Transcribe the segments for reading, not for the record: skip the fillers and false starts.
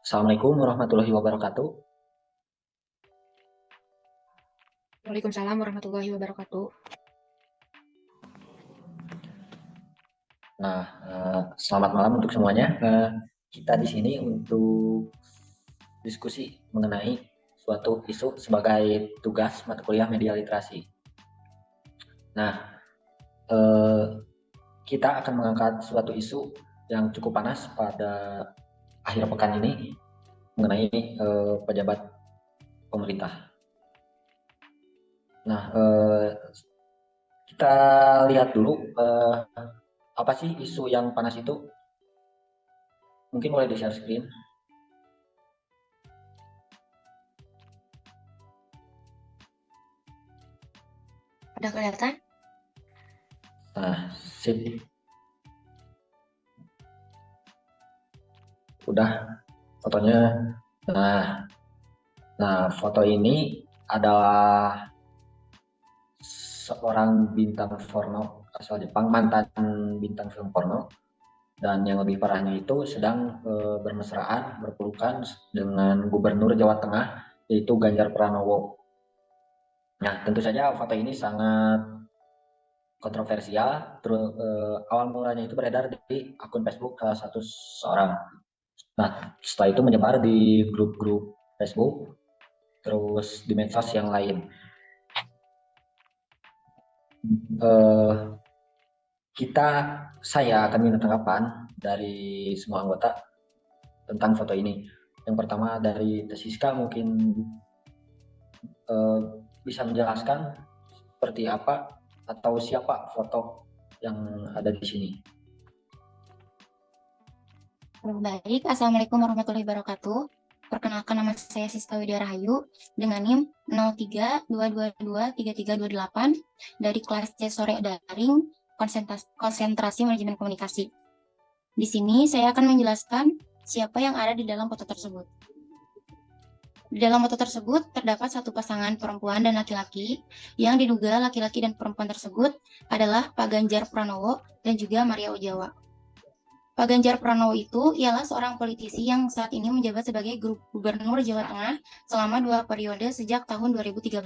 Assalamualaikum warahmatullahi wabarakatuh. Waalaikumsalam warahmatullahi wabarakatuh. Nah, selamat malam untuk semuanya. Kita di sini untuk diskusi mengenai suatu isu sebagai tugas mata kuliah media literasi. Nah, eh, kita akan mengangkat suatu isu yang cukup panas pada akhir pekan ini mengenai pejabat pemerintah. Nah, kita lihat dulu apa sih isu yang panas itu. Mungkin boleh di-share screen. Udah kelihatan? Nah, sip. Udah fotonya. Nah, foto ini adalah seorang bintang porno asal Jepang, mantan bintang film porno. Dan yang lebih parahnya itu sedang bermesraan, berpelukan dengan Gubernur Jawa Tengah, yaitu Ganjar Pranowo. Nah, tentu saja foto ini sangat kontroversial. Terus awal mulanya itu beredar di akun Facebook salah satu seorang. Nah, setelah itu menyebar di grup-grup Facebook, terus di medsos yang lain. Eh, saya akan minta tanggapan dari semua anggota tentang foto ini. Yang pertama dari Tesiska mungkin eh, bisa menjelaskan seperti apa atau siapa foto yang ada di sini. Baik, Assalamualaikum warahmatullahi wabarakatuh. Perkenalkan, nama saya Siska Widya Rahayu dengan NIM 0322233228 dari kelas C sore daring konsentrasi manajemen komunikasi. Di sini saya akan menjelaskan siapa yang ada di dalam foto tersebut. Di dalam foto tersebut terdapat satu pasangan perempuan dan laki-laki yang diduga laki-laki dan perempuan tersebut adalah Pak Ganjar Pranowo dan juga Maria Ojawa. Pak Ganjar Pranowo itu ialah seorang politisi yang saat ini menjabat sebagai Gubernur Jawa Tengah selama 2 periode sejak tahun 2013.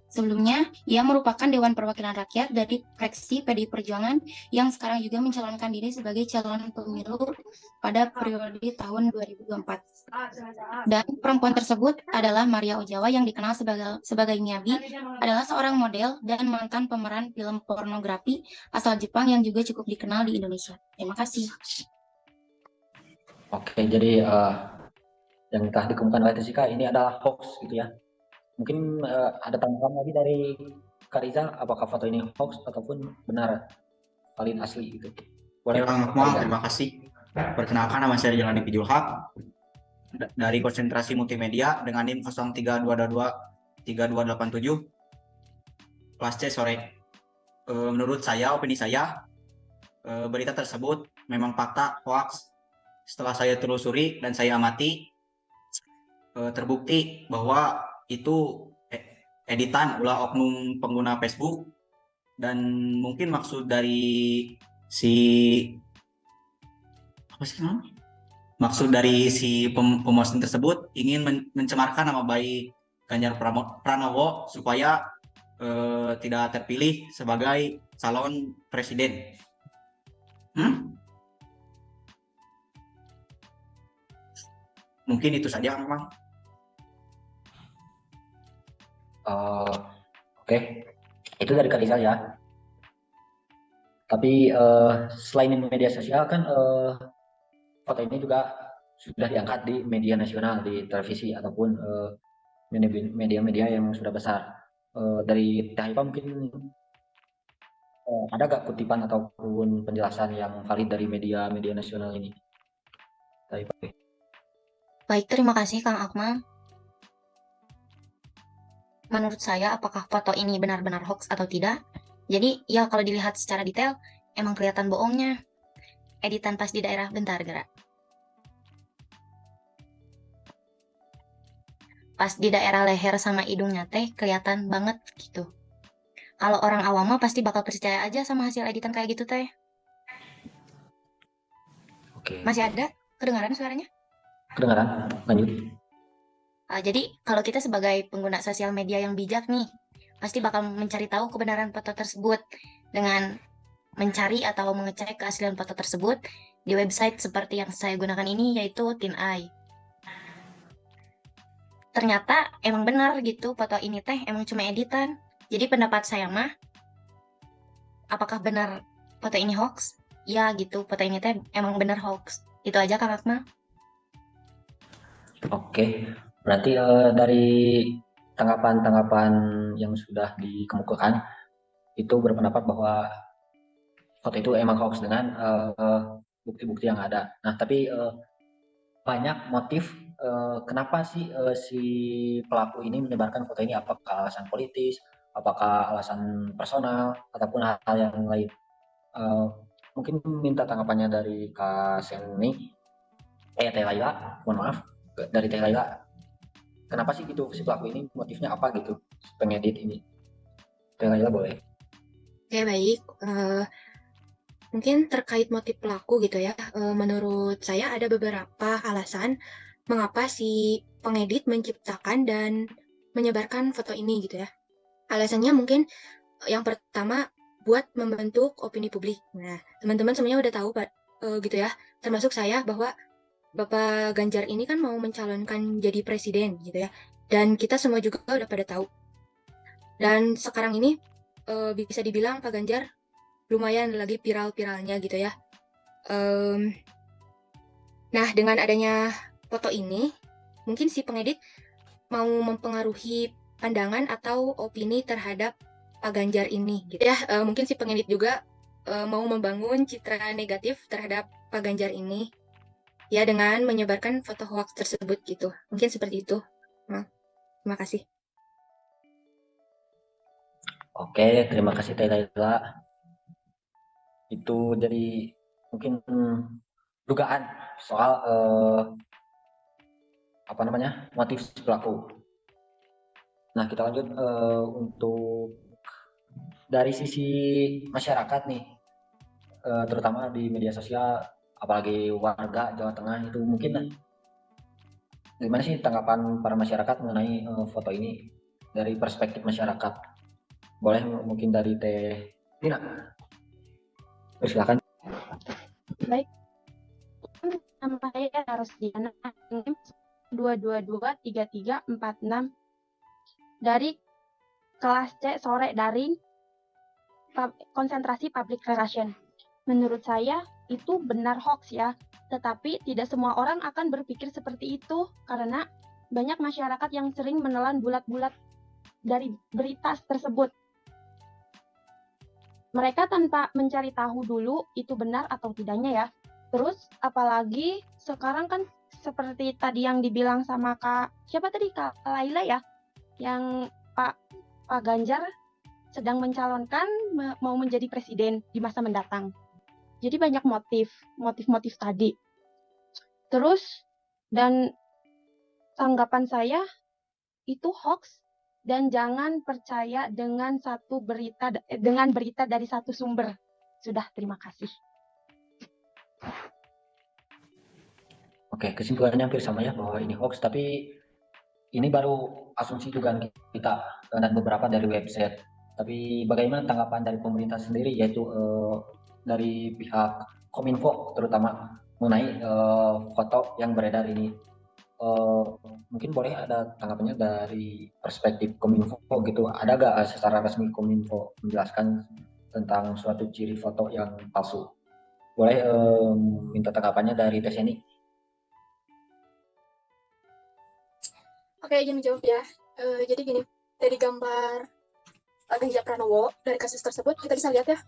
Sebelumnya, ia merupakan Dewan Perwakilan Rakyat dari fraksi PDI Perjuangan yang sekarang juga mencalonkan diri sebagai calon pemilu pada periode tahun 2024. Dan perempuan tersebut adalah Maria Ojawa yang dikenal sebagai Miyabi, adalah seorang model dan mantan pemeran film pornografi asal Jepang yang juga cukup dikenal di Indonesia. Terima kasih. Oke, jadi yang telah dikemukakan oleh Tessica ini adalah hoax gitu ya. Mungkin ada tanggapan lagi dari Kak Rizal, apakah foto ini hoax ataupun benar, valid asli gitu. Boleh Bang Akmal, terima kasih. Perkenalkan, nama saya Jalani Pijulhak dari konsentrasi multimedia dengan NIM 03223287 kelas C sore. Menurut saya, opini saya, berita tersebut memang fakta, hoax. Setelah saya telusuri dan saya amati, terbukti bahwa itu editan ulah oknum pengguna Facebook, dan mungkin maksud dari pemosting tersebut ingin mencemarkan nama baik Ganjar Pranowo supaya tidak terpilih sebagai calon presiden. Mungkin itu saja, Bang. Oke. Itu dari Kak Rizal ya. Tapi selain di media sosial kan foto ini juga sudah diangkat di media nasional, di televisi ataupun media-media yang sudah besar. Dari Taipa mungkin ada gak kutipan ataupun penjelasan yang valid dari media-media nasional ini? Taipa. Baik, terima kasih Kang Akmal. Menurut saya, apakah foto ini benar-benar hoax atau tidak? Jadi, ya kalau dilihat secara detail, emang kelihatan bohongnya. Editan pas di daerah, bentar gerak. Pas di daerah leher sama hidungnya teh kelihatan banget gitu. Kalau orang awam mah pasti bakal percaya aja sama hasil editan kayak gitu teh. Oke. Masih ada? Kedengaran suaranya? Kedengaran? Lanjut. Jadi kalau kita sebagai pengguna sosial media yang bijak nih, pasti bakal mencari tahu kebenaran foto tersebut dengan mencari atau mengecek keaslian foto tersebut di website seperti yang saya gunakan ini, yaitu TinEye. Ternyata emang benar gitu, foto ini teh emang cuma editan. Jadi pendapat saya mah, apakah benar foto ini hoax? Ya gitu, foto ini teh emang benar hoax. Itu aja Kak Akmal. Oke, berarti dari tanggapan-tanggapan yang sudah dikemukakan itu berpendapat bahwa foto itu emang hoax dengan bukti-bukti yang ada. Nah, tapi banyak motif kenapa sih si pelaku ini menyebarkan foto ini? Apakah alasan politis, apakah alasan personal, ataupun hal-hal yang lain? Mungkin minta tanggapannya dari Kak Seni, Teh Laila, mohon maaf, dari Teh Laila. Kenapa sih gitu si pelaku ini, motifnya apa gitu pengedit ini? Teh Laila boleh. Oke, baik. Mungkin terkait motif pelaku gitu ya. Menurut saya ada beberapa alasan mengapa si pengedit menciptakan dan menyebarkan foto ini gitu ya. Alasannya mungkin yang pertama buat membentuk opini publik. Nah, teman-teman semuanya udah tahu Pak, gitu ya. Termasuk saya bahwa Bapak Ganjar ini kan mau mencalonkan jadi presiden gitu ya. Dan kita semua juga udah pada tahu. Dan sekarang ini bisa dibilang Pak Ganjar lumayan lagi viral-viralnya gitu ya. Nah, dengan adanya foto ini, mungkin si pengedit mau mempengaruhi pandangan atau opini terhadap Pak Ganjar ini gitu ya. Mungkin si pengedit juga mau membangun citra negatif terhadap Pak Ganjar ini ya dengan menyebarkan foto hoax tersebut gitu. Mungkin seperti itu. Nah, terima kasih. Oke, terima kasih Teh Laila. Itu jadi mungkin dugaan soal apa namanya, motif si pelaku. Nah, kita lanjut untuk dari sisi masyarakat nih, terutama di media sosial, apalagi warga Jawa Tengah itu mungkin gimana sih tanggapan para masyarakat mengenai foto ini dari perspektif masyarakat? Boleh mungkin dari Teh Dina. Silakan. Baik, nama saya Rosdiana 2223346 dari kelas C sore daring konsentrasi public relation. Menurut saya itu benar hoax ya, tetapi tidak semua orang akan berpikir seperti itu karena banyak masyarakat yang sering menelan bulat-bulat dari berita tersebut. Mereka tanpa mencari tahu dulu itu benar atau tidaknya ya. Terus apalagi sekarang kan seperti tadi yang dibilang sama siapa tadi, Kak Laila ya, yang Pak Ganjar sedang mencalonkan mau menjadi presiden di masa mendatang. Jadi banyak motif tadi. Terus dan tanggapan saya itu hoax dan jangan percaya dengan berita dari satu sumber. Sudah, terima kasih. Oke, kesimpulannya hampir sama ya bahwa ini hoax, tapi ini baru asumsi dugaan kita dan beberapa dari website. Tapi bagaimana tanggapan dari pemerintah sendiri, yaitu dari pihak Kominfo terutama mengenai foto yang beredar ini? Mungkin boleh ada tanggapannya dari perspektif Kominfo gitu. Ada nggak secara resmi Kominfo menjelaskan tentang suatu ciri foto yang palsu? Boleh minta tanggapannya dari Teseni. Oke, izin menjawab ya. Jadi gini, dari gambar Ganjar Pranowo dari kasus tersebut kita bisa lihat ya,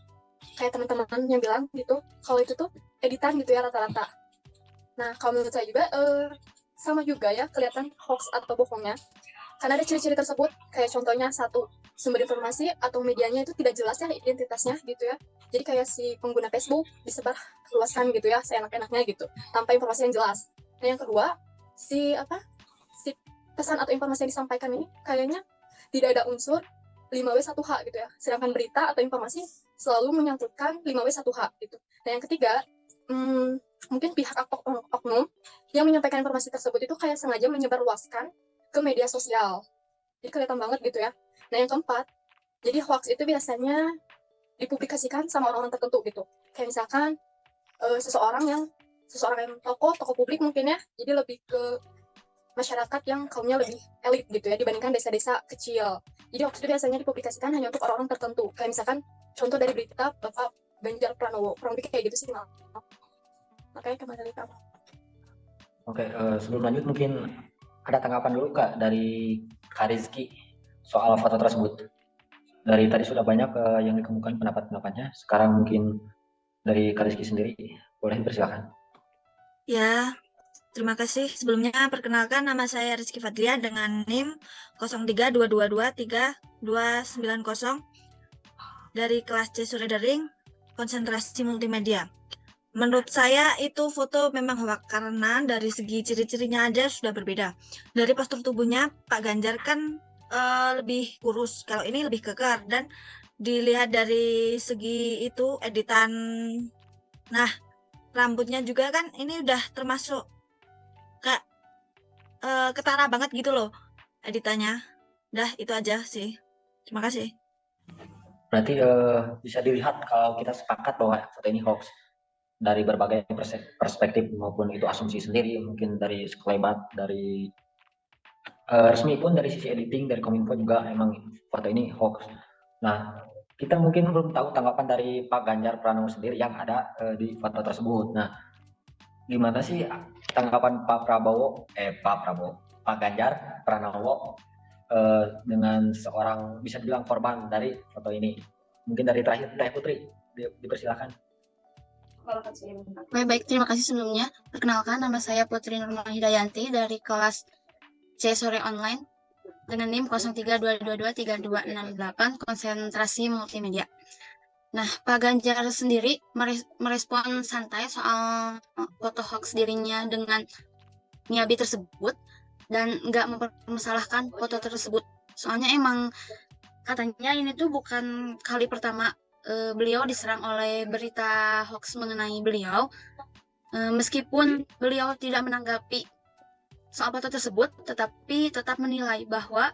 kayak teman-teman yang bilang gitu, kalau itu tuh editan gitu ya rata-rata. Nah, kalau menurut saya juga sama juga ya kelihatan hoax atau bohongnya, karena ada ciri-ciri tersebut, kayak contohnya satu, sumber informasi atau medianya itu tidak jelas ya identitasnya gitu ya. Jadi kayak si pengguna Facebook disebar luaskan gitu ya, seenak-enaknya gitu, tanpa informasi yang jelas. Nah, yang kedua, si pesan atau informasi yang disampaikan ini kayaknya tidak ada unsur 5W1H gitu ya. Sedangkan berita atau informasi selalu menyangkutkan 5W1H gitu. Dan yang ketiga, mungkin pihak oknum yang menyampaikan informasi tersebut itu kayak sengaja menyebarluaskan ke media sosial. Jadi kelihatan banget gitu ya. Nah, yang keempat, jadi hoax itu biasanya dipublikasikan sama orang-orang tertentu gitu. Kayak misalkan seseorang yang tokoh publik mungkin ya. Jadi lebih ke masyarakat yang kaumnya lebih elit gitu ya dibandingkan desa-desa kecil. Jadi hoax itu biasanya dipublikasikan hanya untuk orang-orang tertentu. Kayak misalkan contoh dari berita Bapak Ganjar Pranowo, kurang lebih kayak gitu sih. Makanya kembali kamu. Oke, sebelum lanjut mungkin ada tanggapan dulu Kak dari Kak Rizky soal foto tersebut. Dari tadi sudah banyak yang dikemukakan pendapat-pendapatnya. Sekarang mungkin dari Kak Rizky sendiri, boleh dipersilakan. Ya, terima kasih. Sebelumnya perkenalkan, nama saya Rizky Fadlia dengan NIM 0322232290 dari kelas C Sore Daring Konsentrasi Multimedia. Menurut saya itu foto memang hoax karena dari segi ciri-cirinya aja sudah berbeda. Dari postur tubuhnya Pak Ganjar kan lebih kurus, kalau ini lebih kekar, dan dilihat dari segi itu editan, nah rambutnya juga kan ini udah termasuk kayak ketara banget gitu loh editannya. Dah itu aja sih. Terima kasih. Berarti bisa dilihat kalau kita sepakat bahwa foto ini hoax dari berbagai perspektif maupun itu asumsi sendiri, mungkin dari sekelebat, dari resmi pun dari sisi editing, dari Kominfo juga emang foto ini hoax. Nah, kita mungkin belum tahu tanggapan dari Pak Ganjar Pranowo sendiri yang ada di foto tersebut. Nah, gimana sih tanggapan Pak Ganjar Pranowo dengan seorang bisa dibilang korban dari foto ini? Mungkin dari terakhir Teh Putri, dipersilakan. Baik, terima kasih sebelumnya. Perkenalkan, nama saya Putri Nurma Hidayanti dari kelas C Sore Online dengan NIM 0322232268 Konsentrasi Multimedia. Nah, Pak Ganjar sendiri merespon santai soal foto hoax dirinya dengan Miyabi tersebut dan nggak mempermasalahkan foto tersebut. Soalnya emang katanya ini tuh bukan kali pertama beliau diserang oleh berita hoax mengenai beliau. Meskipun beliau tidak menanggapi soal foto tersebut, tetapi tetap menilai bahwa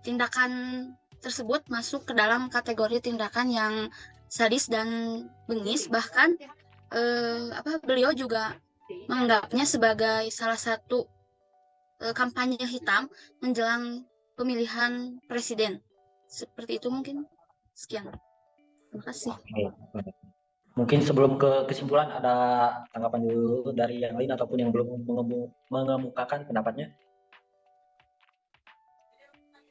tindakan tersebut masuk ke dalam kategori tindakan yang sadis dan bengis. Bahkan beliau juga menganggapnya sebagai salah satu kampanye hitam menjelang pemilihan presiden. Seperti itu mungkin. Sekian. Terima kasih. Mungkin sebelum ke kesimpulan ada tanggapan dulu dari yang lain ataupun yang belum mengemukakan pendapatnya.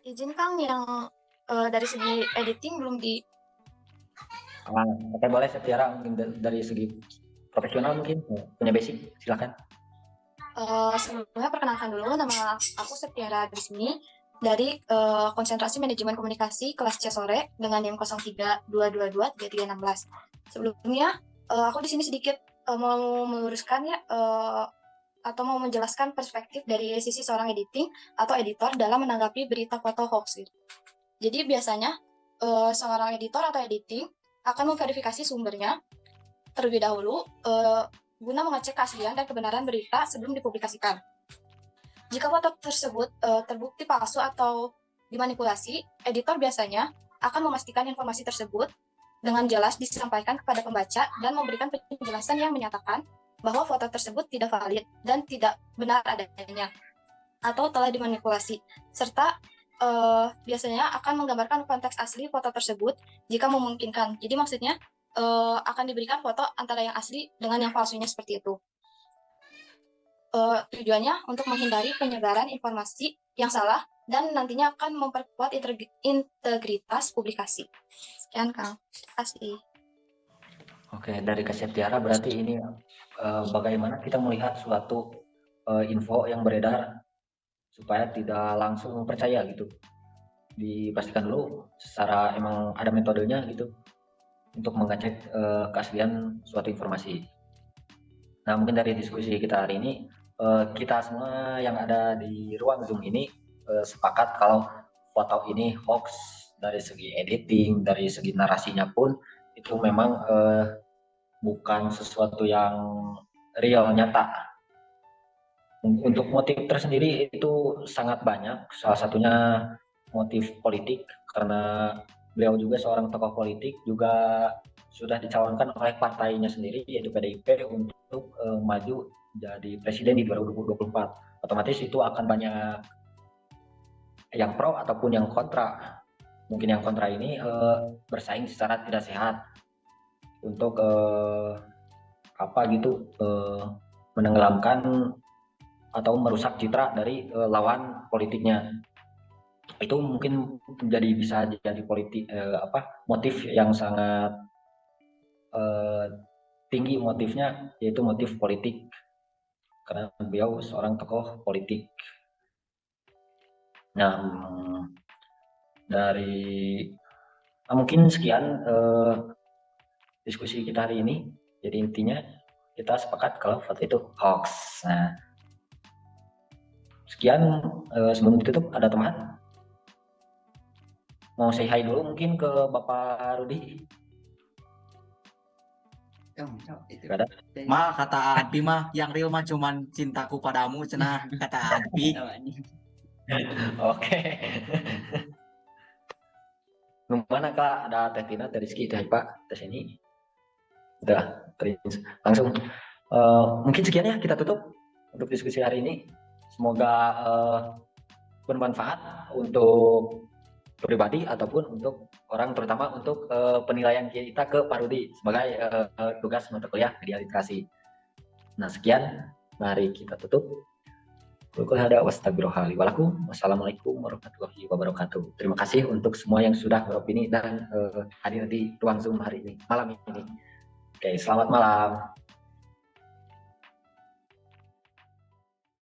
Izin Kang, yang dari segi editing belum di. Oke, boleh Septiara, mungkin dari segi profesional mungkin punya basic, silakan. Sebelumnya perkenalkan dulu, nama aku Septiara Rizmi dari Konsentrasi Manajemen Komunikasi kelas C Sore dengan NIM 0322233316. Sebelumnya aku di sini sedikit mau meluruskan ya atau mau menjelaskan perspektif dari sisi seorang editing atau editor dalam menanggapi berita foto hoax. Jadi biasanya seorang editor atau editing akan memverifikasi sumbernya terlebih dahulu guna mengecek keaslian dan kebenaran berita sebelum dipublikasikan. Jika foto tersebut terbukti palsu atau dimanipulasi, editor biasanya akan memastikan informasi tersebut dengan jelas disampaikan kepada pembaca dan memberikan penjelasan yang menyatakan bahwa foto tersebut tidak valid dan tidak benar adanya atau telah dimanipulasi, serta biasanya akan menggambarkan konteks asli foto tersebut jika memungkinkan. Jadi maksudnya akan diberikan foto antara yang asli dengan yang palsunya seperti itu. Tujuannya untuk menghindari penyebaran informasi yang salah dan nantinya akan memperkuat integritas publikasi. Sekian Kang. Terima kasih. Oke, dari Kak Septiara berarti ini bagaimana kita melihat suatu info yang beredar supaya tidak langsung percaya gitu. Dipastikan dulu secara emang ada metodenya gitu untuk mengecek keaslian suatu informasi. Nah, mungkin dari diskusi kita hari ini kita semua yang ada di ruang Zoom ini sepakat kalau foto ini hoax dari segi editing, dari segi narasinya pun itu memang bukan sesuatu yang real nyata. Untuk motif tersendiri itu sangat banyak, salah satunya motif politik, karena beliau juga seorang tokoh politik, juga sudah dicalonkan oleh partainya sendiri yaitu PDIP untuk maju jadi presiden di 2024. Otomatis itu akan banyak yang pro ataupun yang kontra. Mungkin yang kontra ini bersaing secara tidak sehat untuk menenggelamkan atau merusak citra dari lawan politiknya. Itu mungkin bisa jadi motif yang sangat tinggi motifnya, yaitu motif politik, karena beliau seorang tokoh politik. Nah, mungkin sekian diskusi kita hari ini. Jadi intinya kita sepakat kalau foto itu hoax. Nah, sekian. Sebelum ditutup, ada teman mau say hi dulu mungkin ke Bapak Rudi? Gak ada. Mah kata Adbi mah yang real mah cuman cintaku padamu, cenah kata Adbi. Oke. Mana Kak? Ada Teh Tina, Teh Rizky, Teh Pak, Teh sini. Udah, langsung. Mungkin sekian ya, kita tutup untuk diskusi hari ini. Semoga bermanfaat untuk pribadi ataupun untuk orang, terutama untuk penilaian kita ke Pak Rudi sebagai tugas mata kuliah media literasi. Nah, sekian. Mari kita tutup. Wassalamualaikum warahmatullahi wabarakatuh. Terima kasih untuk semua yang sudah beropini dan hadir di ruang Zoom hari ini, malam ini. Oke, selamat malam.